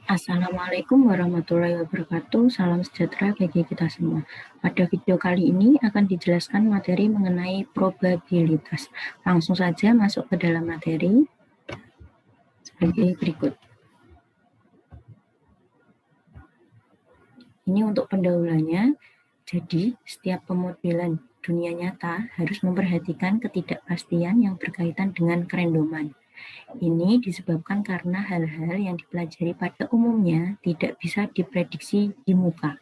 Assalamualaikum warahmatullahi wabarakatuh. Salam sejahtera bagi kita semua. Pada video kali ini akan dijelaskan materi mengenai probabilitas. Langsung saja masuk ke dalam materi sebagai berikut. Ini untuk pendahuluannya. Jadi, setiap pemodelan dunia nyata harus memperhatikan ketidakpastian yang berkaitan dengan kerandoman. Ini disebabkan karena hal-hal yang dipelajari pada umumnya tidak bisa diprediksi di muka,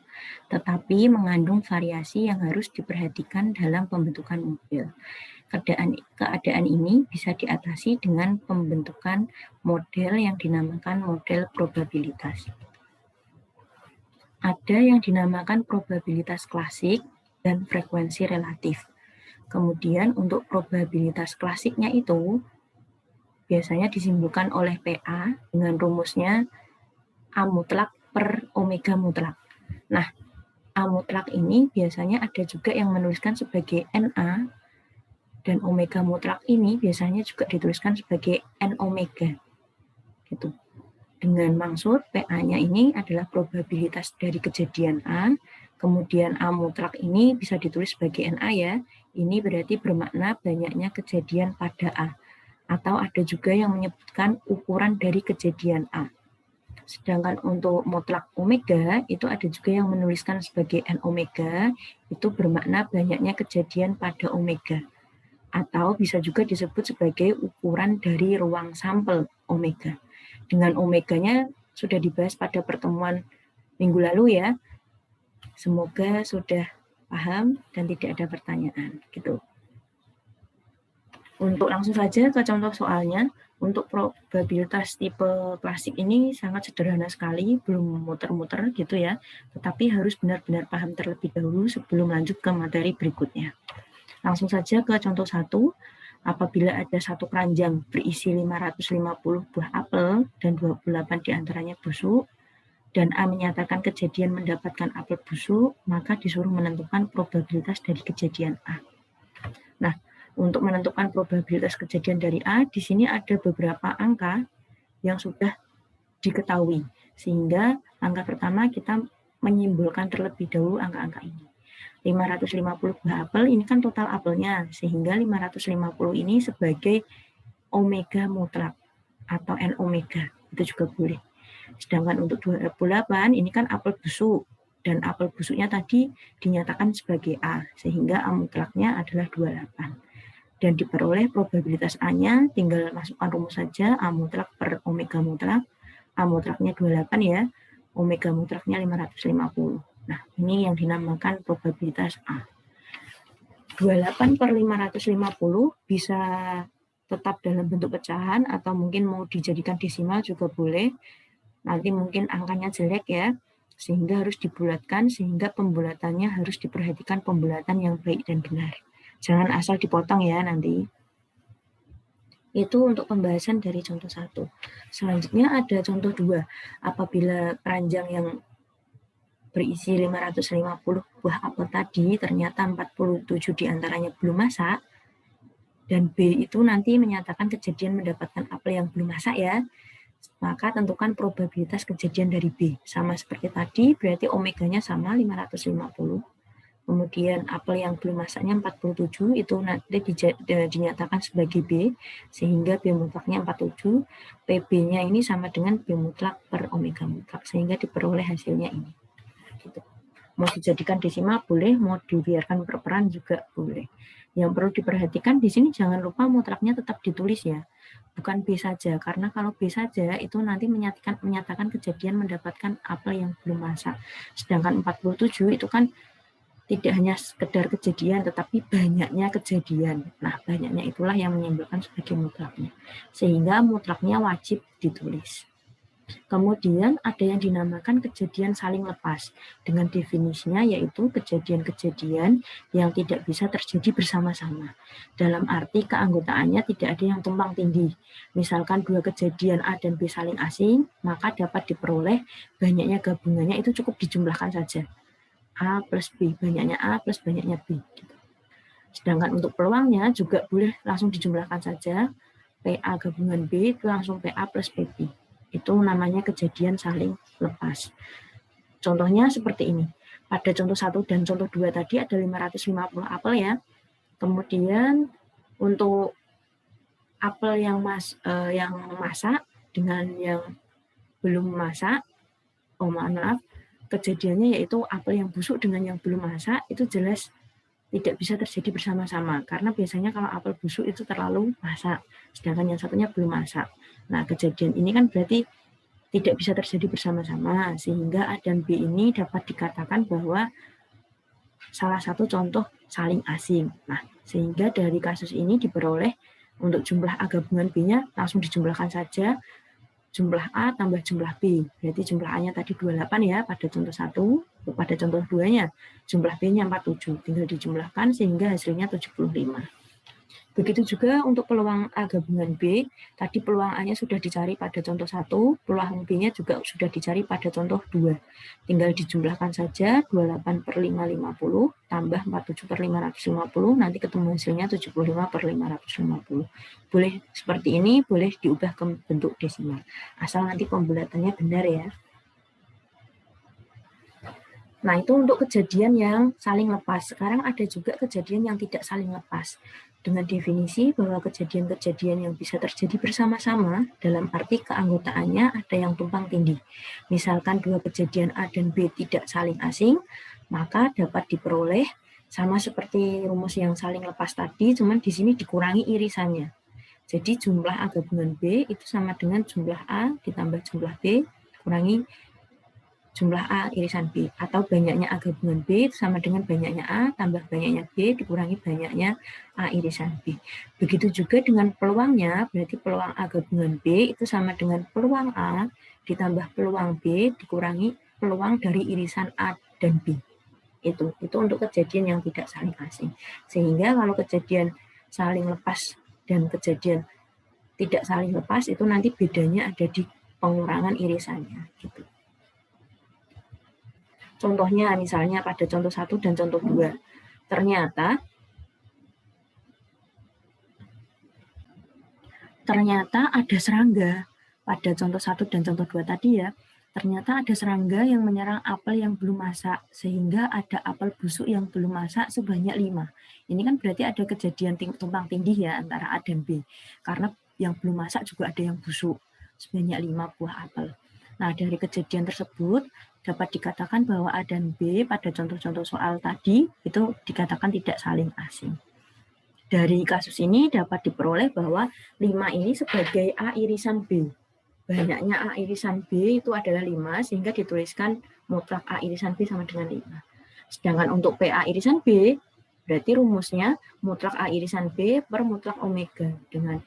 tetapi mengandung variasi yang harus diperhatikan dalam pembentukan model. Keadaan ini bisa diatasi dengan pembentukan model yang dinamakan model probabilitas. Ada yang dinamakan probabilitas klasik dan frekuensi relatif. Kemudian untuk probabilitas klasiknya itu biasanya disimpulkan oleh PA dengan rumusnya A mutlak per omega mutlak. Nah, A mutlak ini biasanya ada juga yang menuliskan sebagai NA, dan omega mutlak ini biasanya juga dituliskan sebagai N omega. Gitu. Dengan maksud PA-nya ini adalah probabilitas dari kejadian A, kemudian A mutlak ini bisa ditulis sebagai NA ya, ini berarti bermakna banyaknya kejadian pada A. Atau ada juga yang menyebutkan ukuran dari kejadian A. Sedangkan untuk mutlak omega, itu ada juga yang menuliskan sebagai N omega, itu bermakna banyaknya kejadian pada omega. Atau bisa juga disebut sebagai ukuran dari ruang sampel omega. Dengan omeganya sudah dibahas pada pertemuan minggu lalu ya. Semoga sudah paham dan tidak ada pertanyaan. Gitu. Untuk langsung saja ke contoh soalnya, untuk probabilitas tipe klasik ini sangat sederhana sekali, belum muter-muter gitu ya, tetapi harus benar-benar paham terlebih dahulu sebelum lanjut ke materi berikutnya. Langsung saja ke contoh 1, apabila ada satu keranjang berisi 550 buah apel dan 28 diantaranya busuk, dan A menyatakan kejadian mendapatkan apel busuk, maka disuruh menentukan probabilitas dari kejadian A. Nah, untuk menentukan probabilitas kejadian dari A, di sini ada beberapa angka yang sudah diketahui. Sehingga angka pertama kita menyimpulkan terlebih dahulu angka-angka ini. 550 buah apel, ini kan total apelnya. Sehingga 550 ini sebagai omega mutlak atau N omega. Itu juga boleh. Sedangkan untuk 28, ini kan apel busuk. Dan apel busuknya tadi dinyatakan sebagai A. Sehingga A mutlaknya adalah 28. Dan diperoleh probabilitas A-nya, tinggal masukkan rumus saja, A mutlak per omega mutlak. A mutlaknya 28 ya, omega mutlaknya 550. Nah, ini yang dinamakan probabilitas A. 28 per 550 bisa tetap dalam bentuk pecahan atau mungkin mau dijadikan desimal juga boleh. Nanti mungkin angkanya jelek ya, sehingga harus dibulatkan, sehingga pembulatannya harus diperhatikan pembulatan yang baik dan benar. Jangan asal dipotong ya nanti. Itu untuk pembahasan dari contoh 1. Selanjutnya ada contoh 2. Apabila keranjang yang berisi 550 buah apel tadi ternyata 47 diantaranya belum masak, dan B itu nanti menyatakan kejadian mendapatkan apel yang belum masak ya, maka tentukan probabilitas kejadian dari B. Sama seperti tadi, berarti omeganya sama 550. Kemudian apel yang belum masaknya 47, itu nanti dinyatakan sebagai B, sehingga B mutlaknya 47, PB-nya ini sama dengan B mutlak per omega mutlak, sehingga diperoleh hasilnya ini. Gitu. Mau dijadikan desimal boleh, mau dibiarkan berperan juga boleh. Yang perlu diperhatikan di sini jangan lupa mutlaknya tetap ditulis ya, bukan B saja, karena kalau B saja itu nanti menyatakan kejadian mendapatkan apel yang belum masak. Sedangkan 47 itu kan tidak hanya sekedar kejadian, tetapi banyaknya kejadian. Nah, banyaknya itulah yang menyimpulkan sebagai mutlaknya. Sehingga mutlaknya wajib ditulis. Kemudian ada yang dinamakan kejadian saling lepas. Dengan definisinya yaitu kejadian-kejadian yang tidak bisa terjadi bersama-sama. Dalam arti keanggotaannya tidak ada yang tumpang tindih. Misalkan dua kejadian A dan B saling asing, maka dapat diperoleh banyaknya gabungannya itu cukup dijumlahkan saja. A plus B, banyaknya A plus banyaknya B. Sedangkan untuk peluangnya juga boleh langsung dijumlahkan saja. PA gabungan B itu langsung PA plus PB. Itu namanya kejadian saling lepas. Contohnya seperti ini. Pada contoh 1 dan contoh 2 tadi ada 550 apel ya. Kemudian untuk apel yang masak dengan yang belum masak, maaf, kejadiannya yaitu apel yang busuk dengan yang belum masak itu jelas tidak bisa terjadi bersama-sama, karena biasanya kalau apel busuk itu terlalu masak, sedangkan yang satunya belum masak. Nah, kejadian ini kan berarti tidak bisa terjadi bersama-sama, sehingga A dan B ini dapat dikatakan bahwa salah satu contoh saling asing. Nah, sehingga dari kasus ini diperoleh untuk jumlah A gabungan B-nya langsung dijumlahkan saja, jumlah A tambah jumlah B. Berarti jumlah A-nya tadi 28 ya pada contoh 1, pada contoh 2-nya jumlah B-nya 47. Tinggal dijumlahkan sehingga hasilnya 75. Begitu juga untuk peluang A gabungan B, tadi peluang A-nya sudah dicari pada contoh 1, peluang B-nya juga sudah dicari pada contoh 2. Tinggal dijumlahkan saja 28 per 550 tambah 47 per 550, nanti ketemu hasilnya 75 per 550. Boleh seperti ini, boleh diubah ke bentuk desimal. Asal nanti pembulatannya benar ya. Nah, itu untuk kejadian yang saling lepas. Sekarang ada juga kejadian yang tidak saling lepas. Dengan definisi bahwa kejadian-kejadian yang bisa terjadi bersama-sama dalam arti keanggotaannya ada yang tumpang tindih. Misalkan dua kejadian A dan B tidak saling asing, maka dapat diperoleh sama seperti rumus yang saling lepas tadi, cuman di sini dikurangi irisannya. Jadi jumlah A gabungan B itu sama dengan jumlah A ditambah jumlah B dikurangi jumlah A irisan B, atau banyaknya A gabungan B sama dengan banyaknya A tambah banyaknya B dikurangi banyaknya A irisan B. Begitu juga dengan peluangnya, berarti peluang A gabungan B itu sama dengan peluang A ditambah peluang B dikurangi peluang dari irisan A dan B. Itu untuk kejadian yang tidak saling asing. Sehingga kalau kejadian saling lepas dan kejadian tidak saling lepas itu nanti bedanya ada di pengurangan irisannya gitu. Contohnya misalnya pada contoh 1 dan contoh 2. Ternyata ada serangga pada contoh 1 dan contoh 2 tadi ya. Ternyata ada serangga yang menyerang apel yang belum masak, sehingga ada apel busuk yang belum masak sebanyak 5. Ini kan berarti ada kejadian tumpang tindih ya antara A dan B. Karena yang belum masak juga ada yang busuk, sebanyak 5 buah apel. Nah, dari kejadian tersebut dapat dikatakan bahwa A dan B pada contoh-contoh soal tadi itu dikatakan tidak saling asing. Dari kasus ini dapat diperoleh bahwa 5 ini sebagai A irisan B. Banyaknya A irisan B itu adalah 5, sehingga dituliskan mutlak A irisan B sama dengan 5. Sedangkan untuk PA irisan B, berarti rumusnya mutlak A irisan B per mutlak omega, dengan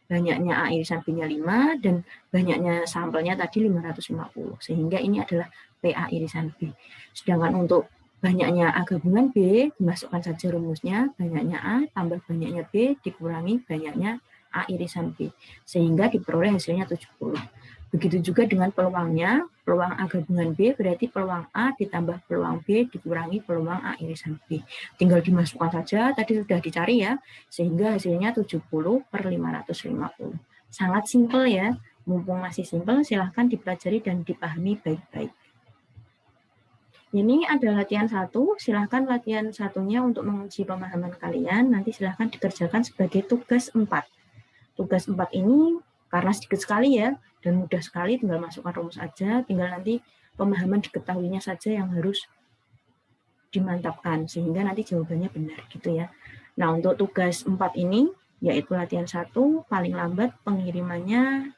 banyaknya A irisan B-nya 5 dan banyaknya sampelnya tadi 550. Sehingga ini adalah PA irisan B. Sedangkan untuk banyaknya A gabungan B, dimasukkan saja rumusnya, banyaknya A tambah banyaknya B dikurangi banyaknya A irisan B. Sehingga diperoleh hasilnya 70. Begitu juga dengan peluangnya, peluang A gabungan B berarti peluang A ditambah peluang B dikurangi peluang A irisan B. Tinggal dimasukkan saja, tadi sudah dicari ya, sehingga hasilnya 70 per 550. Sangat simpel ya, mumpung masih simpel silahkan dipelajari dan dipahami baik-baik. Ini ada latihan 1, silahkan latihan satunya untuk menguji pemahaman kalian, nanti silahkan dikerjakan sebagai tugas 4. Tugas 4 ini karena sedikit sekali ya, dan mudah sekali, tinggal masukkan rumus aja, tinggal nanti pemahaman diketahuinya saja yang harus dimantapkan, sehingga nanti jawabannya benar gitu ya. Nah, untuk tugas 4 ini, yaitu latihan 1, paling lambat pengirimannya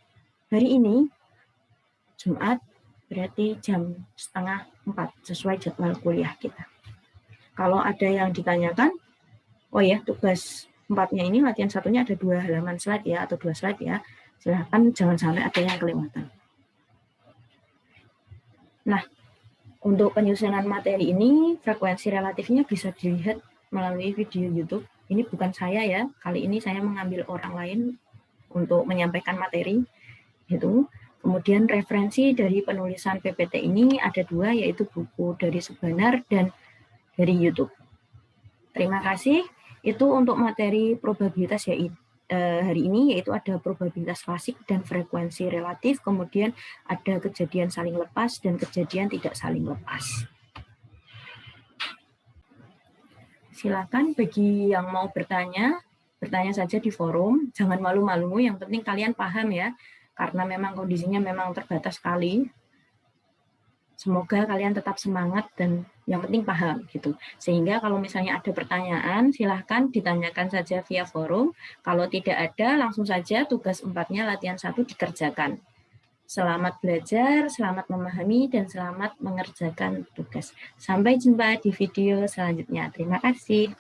hari ini, Jumat, berarti jam 3:30, sesuai jadwal kuliah kita. Kalau ada yang ditanyakan, oh ya, tugas 4-nya ini, latihan 1-nya ada 2 halaman slide ya, atau 2 slide ya. Silahkan jangan sampai ada yang kelewatan. Nah, untuk penyusunan materi ini, frekuensi relatifnya bisa dilihat melalui video YouTube. Ini bukan saya ya, kali ini saya mengambil orang lain untuk menyampaikan materi. Gitu. Kemudian referensi dari penulisan PPT ini ada 2, yaitu buku dari Subanar dan dari YouTube. Terima kasih. Itu untuk materi probabilitas hari ini, yaitu ada probabilitas klasik dan frekuensi relatif, kemudian ada kejadian saling lepas dan kejadian tidak saling lepas. Silakan bagi yang mau bertanya saja di forum, jangan malu-malu, yang penting kalian paham ya, karena memang kondisinya memang terbatas sekali. Semoga kalian tetap semangat dan yang penting paham gitu. Sehingga kalau misalnya ada pertanyaan, silahkan ditanyakan saja via forum. Kalau tidak ada, langsung saja tugas 4-nya latihan 1 dikerjakan. Selamat belajar, selamat memahami, dan selamat mengerjakan tugas. Sampai jumpa di video selanjutnya. Terima kasih.